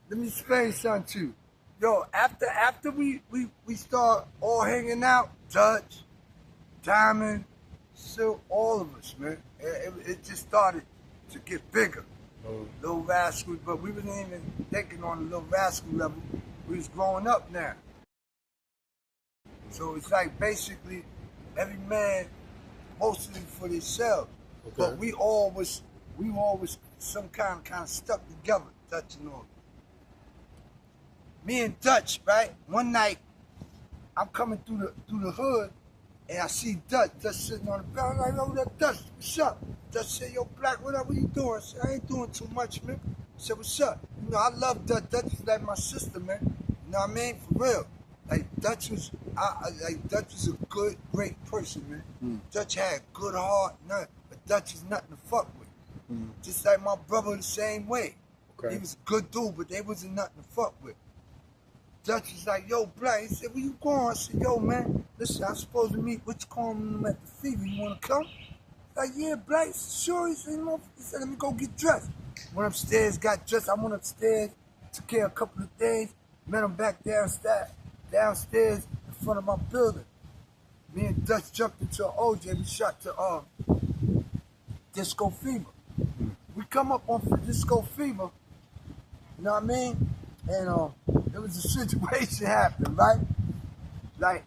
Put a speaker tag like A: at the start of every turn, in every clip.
A: let me explain something to you. Yo, after we start all hanging out, Dutch, Diamond, Silk, all of us, man. It just started to get bigger. Little Rascal, but we wasn't even thinking on the Little Rascal level. We was growing up now. So it's like basically every man mostly for themselves. Okay. But we all was some kind of stuck together, Dutch and all. Me and Dutch, right? One night, I'm coming through the hood, and I see Dutch sitting on the bed. I'm like, yo, that Dutch, what's up? Dutch said, yo, Black, what up? What you doing? I said, I ain't doing too much, man. I said, what's up? You know, I love Dutch. Dutch is like my sister, man. You know what I mean? For real. Like Dutch was a good, great person, man. Dutch had a good heart, nothing, but Dutch is nothing to fuck with. Just like my brother the same way. Okay. He was a good dude, but they wasn't nothing to fuck with. Dutch was like, yo, Black. He said, where you going? I said, yo, man, listen, I'm supposed to meet Which Coleman at the Fever. You want to come? Like, yeah, Black. Sure. He said, let me go get dressed. Went upstairs, got dressed. I went upstairs, took care of a couple of things, met him back downstairs in front of my building. Me and Dutch jumped into an OJ. We shot to Disco Fever. We come up on Disco Fever, you know what I mean? And there was a situation happening, right? Like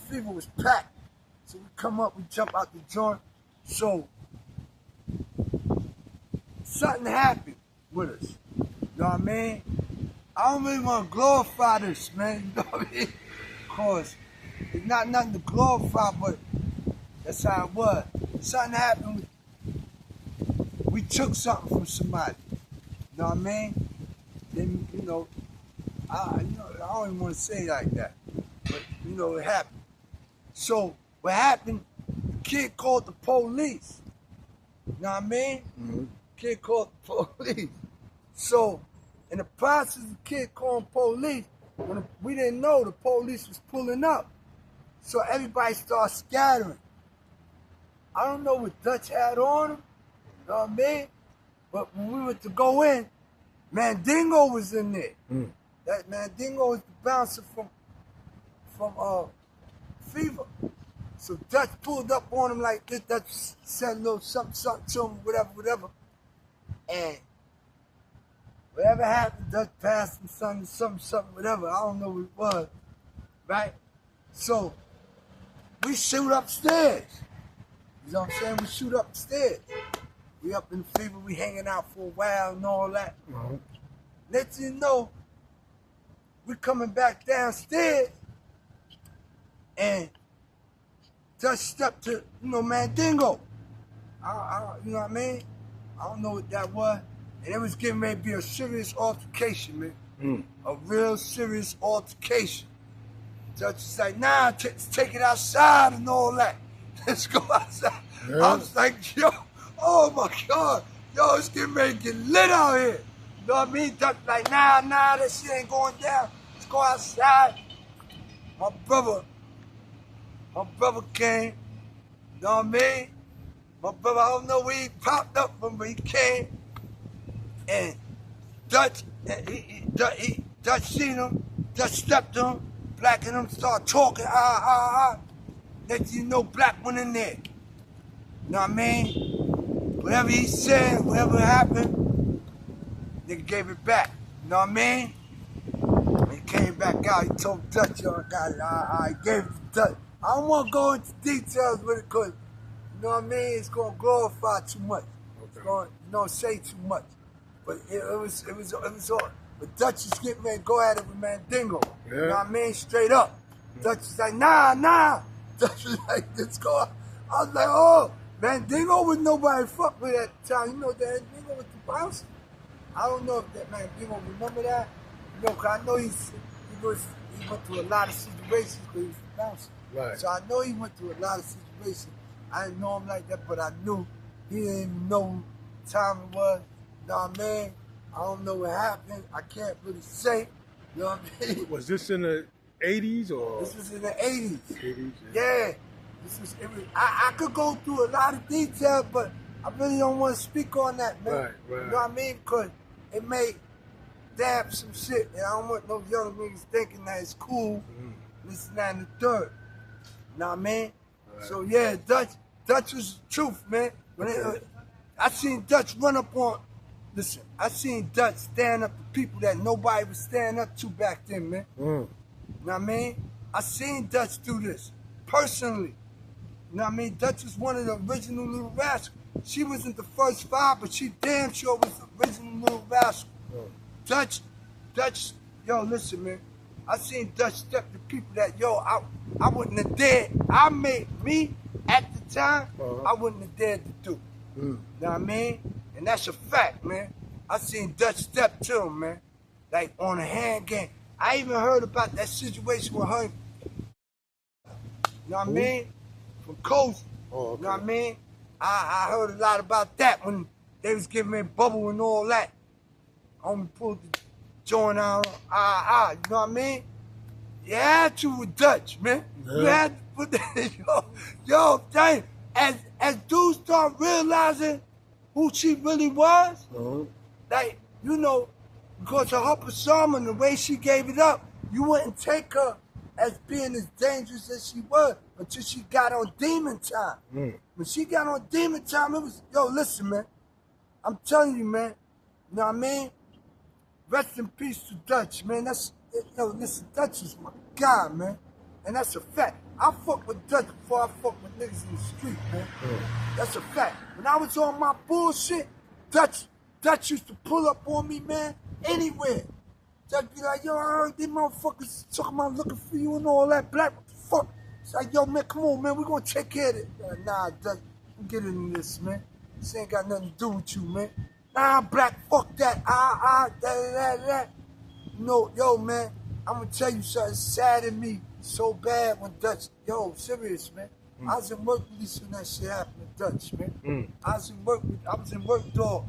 A: Fever was packed. So we come up, we jump out the joint. So something happened with us. You know what I mean? I don't really want to glorify this, man. You know what I mean? Because it's not nothing to glorify, but that's how it was. Something happened. We took something from somebody. You know what I mean? Then, you know, I don't even want to say it like that. But, you know, it happened. So, what happened, the kid called the police. You know what I mean? Mm-hmm. Kid called the police. So, in the process of the kid calling police, we didn't know the police was pulling up. So everybody started scattering. I don't know what Dutch had on him, you know what I mean? But when we went to go in, Mandingo was in there. That Mandingo was the bouncer from Fever. So Dutch pulled up on him like this. Dutch said a little something to him, whatever. And whatever happened, Dutch passed him something, whatever. I don't know what it was, right? So we shoot upstairs. You know what I'm saying? We shoot upstairs. We up in Fever, we hanging out for a while and all that. Next thing you know, we coming back downstairs, and Dutch stepped to, Mandingo. You know what I mean? I don't know what that was. And it was getting ready to be a serious altercation, man. A real serious altercation. Dutch was like, nah, let's take it outside and all that. Let's go outside. Yeah. I was like, yo, oh my God. Yo, it's getting ready to get lit out here. You know what I mean? Dutch like, nah, that shit ain't going down. Let's go outside. My brother came. You know what I mean? My brother, I don't know where he popped up from, but he came. And Dutch seen him. Dutch stepped on him. Black and him started talking. Next thing you know, Black went in there. You know what I mean? Whatever he said, whatever happened, nigga gave it back. You know what I mean? When he came back out, he told Dutch, yo, I got it. I gave it to Dutch. I don't want to go into details with it because, you know what I mean? It's going to glorify too much. It's going to, say too much. But it was all. But Dutch is getting ready to go at it with Mandingo. Yeah. You know what I mean? Straight up. Dutch is like, nah. Dutch was like, let's go. I was like, oh, Mandingo was nobody fuck with at the time. You know that Mandingo was the bouncer. I don't know if that Mandingo remember that. You know, because I know he went through a lot of situations because he was the bouncer. Right. So I know he went through a lot of situations. I didn't know him like that, but I knew he didn't even know what time it was. You know what I mean? I don't know what happened. I can't really say. You know what I mean?
B: Was this in the 80s or?
A: This was in the 80s.
B: 80s,
A: yeah. I could go through a lot of detail, but I really don't want to speak on that, man.
B: Right.
A: You know what I mean? Because it may stab some shit, and I don't want no young niggas thinking that it's cool. This and that and the third. Know what I mean?
B: Right.
A: So yeah, Dutch was the truth, man. When I seen Dutch run up on, listen, I seen Dutch stand up to people that nobody was standing up to back then, man. Know what I mean? I seen Dutch do this, personally. You know what I mean? Dutch was one of the original Little Rascals. She wasn't the first five, but she damn sure was the original Little Rascal. Dutch, yo, listen, man. I seen Dutch step to people that, yo, I wouldn't have dared. I made me, at the time, I wouldn't have dared to do. You know what I mean? And that's a fact, man. I seen Dutch step to him, man. Like, on a hand game. I even heard about that situation with her. You know what I mean? From Coast.
B: Oh, okay.
A: You know what I mean? I heard a lot about that when they was giving me bubble and all that. Homie pulled the joint out. You know what I mean? You had to with Dutch, man. Yeah. You had to put that, yo, dang. As dudes start realizing who she really was, like, you know, because of her persona and the way she gave it up, you wouldn't take her as being as dangerous as she was until she got on Demon Time. When she got on Demon Time, it was, yo, listen, man. I'm telling you, man. You know what I mean? Rest in peace to Dutch, man. That's, yo, listen, Dutch is my guy, man. And that's a fact. I fuck with Dutch before I fuck with niggas in the street, man. That's a fact. When I was on my bullshit, Dutch used to pull up on me, man, anywhere. Dutch be like, yo, I heard these motherfuckers talking about looking for you and all that. Black, what the fuck? It's like, yo, man, come on, man, we gonna take care of it. Nah, Dutch, don't get into this, man. This ain't got nothing to do with you, man. Nah, Black, fuck that. That. No, yo, man, I'm gonna tell you something. Saddened me so bad when Dutch, yo, serious, man. I was in work release when that shit happened to Dutch, man. I was in work dog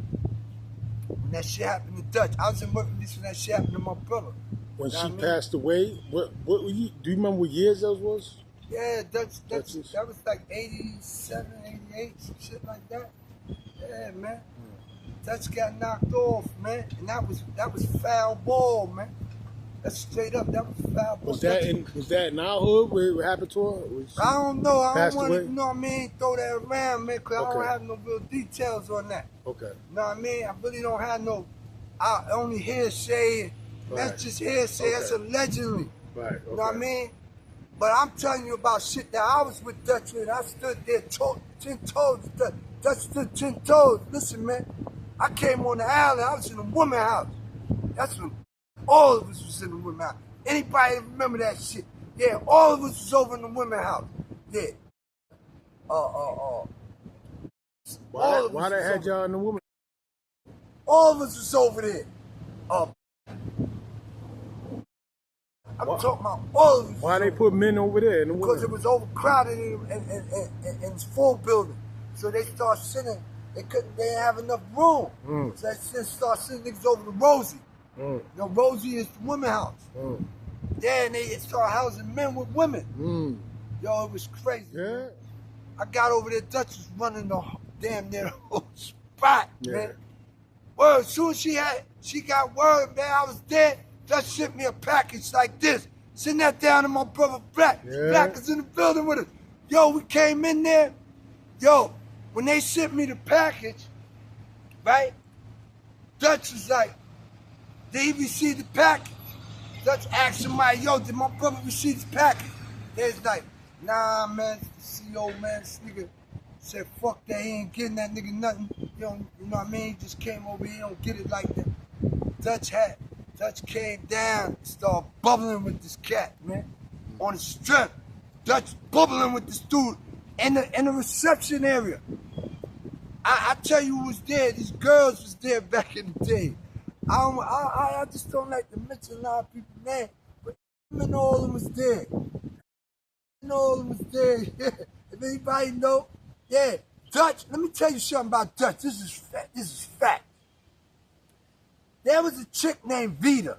A: when that shit happened to Dutch. I was in work release when that shit happened to my brother.
B: When she passed away, what were you, do you remember what years those was?
A: Yeah, Dutch, that was like 87, 88, some shit like that. Yeah, man. Dutch got knocked off, man, and that was foul ball, man. That's straight up. That was foul ball. Was that
B: in our hood where it happened to her?
A: I don't know. I don't want to, you know what I mean, throw that around, man, because I don't have no real details on that.
B: Okay.
A: You know what I mean? I really don't have no. I only hearsay. That's just hearsay. That's allegedly.
B: Right. Okay.
A: You know what I mean? But I'm telling you about shit that I was with Dutch with. I stood there 10 toes. Dutch stood 10 toes. Listen, man. I came on the island. I was in a woman's house. That's when all of us was in the women's house. Anybody remember that shit? Yeah, all of us was over in the women's house. Yeah.
B: Why they had y'all in the women's house?
A: All of us was over there. I'm talking about all of us.
B: Why they put men over there in the women's house?
A: Because it was overcrowded in its full building. So they start sending. They didn't have enough room. So they start sending niggas over to Rosie. You know, Rosie is the women's house. Yeah, and they start housing men with women. Yo, it was crazy.
B: Yeah.
A: I got over there, Dutch was running the damn near the whole spot, man. Well, as soon as she got word, man, I was there. Dutch sent me a package like this. Send that down to my brother Black. Black is in the building with us. Yo, we came in there. Yo, when they sent me the package, right? Dutch was like, did he receive the package? Dutch asked somebody, yo, did my brother receive the package? They was like, nah, man, it's the CO, man, this nigga said, fuck that, he ain't getting that nigga nothing. You know what I mean? He just came over here, he don't get it like that. Dutch came down and started bubbling with this cat, man. On the strip. Dutch bubbling with this dude in the reception area. I tell you who was there. These girls was there back in the day. I just don't like to mention a lot of people's names, but and all of them was there. And all of them was there. Yeah. If anybody know, yeah. Dutch, let me tell you something about Dutch. This is fact. There was a chick named Vita,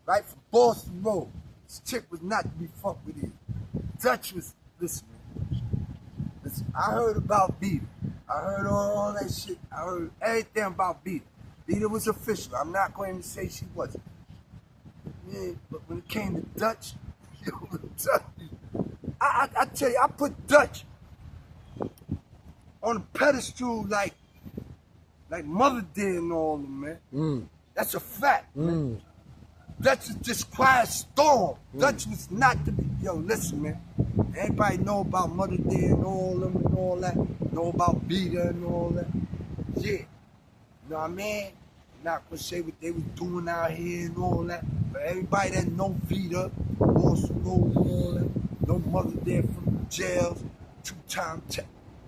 A: right, from Boston Road. This chick was not to be fucked with either. Dutch was, listen, I heard about Vita. I heard all that shit. I heard everything about Vita. Vita was official. I'm not going to say she wasn't. Yeah, but when it came to Dutch, yo, I tell you, I put Dutch on a pedestal like Mother did and all of them, man. That's a fact, man. Dutch is just quiet storm. Dutch was not the yo. Listen, man. Everybody know about Mother Day and all them and all that. Know about Beta and all that. Yeah, you know what I mean. Not gonna say what they was doing out here and all that. But everybody that know Vita, also know and all that. Know Mother Day from the jails, 2-time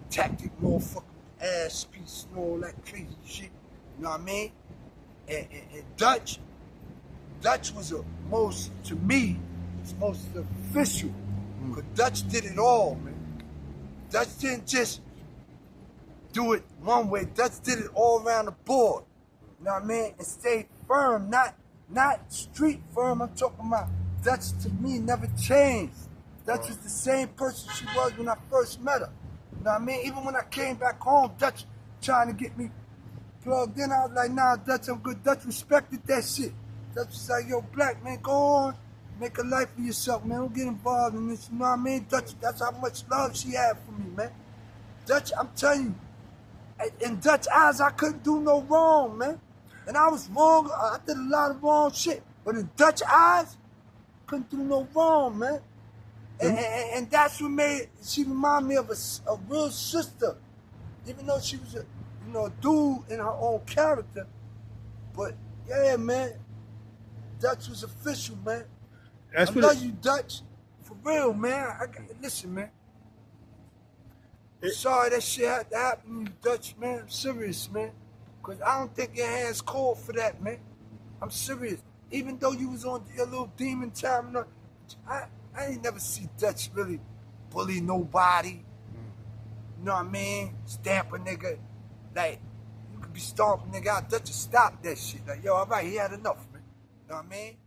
A: tactic, motherfucking ass piece and all that crazy shit. You know what I mean? And Dutch was to me, it's most official. Because Dutch did it all, man. Dutch didn't just do it one way. Dutch did it all around the board. You know what I mean? And stayed firm, not street firm. I'm talking about Dutch to me never changed. Dutch is the same person she was when I first met her. You know what I mean? Even when I came back home, Dutch trying to get me plugged in. I was like, nah, Dutch, I'm good. Dutch respected that shit. Dutch was like, yo, Black, man, go on. Make a life for yourself, man. Don't get involved in this. You know what I mean? Dutch, that's how much love she had for me, man. Dutch, I'm telling you, in Dutch eyes, I couldn't do no wrong, man. And I was wrong. I did a lot of wrong shit. But in Dutch eyes, couldn't do no wrong, man. And that's what made, she reminded me of a real sister. Even though she was a dude in her own character. But, yeah, man, Dutch was official, man. I love you, Dutch. For real, man. Listen, man. I'm sorry that shit had to happen to you, Dutch, man. I'm serious, man. Because I don't think your hands cold for that, man. I'm serious. Even though you was on your little demon time, I ain't never see Dutch really bully nobody. You know what I mean? Stamp a nigga. Like, you could be stomping a nigga out. Dutch just stop that shit. Like, yo, all right, he had enough, man. You know what I mean?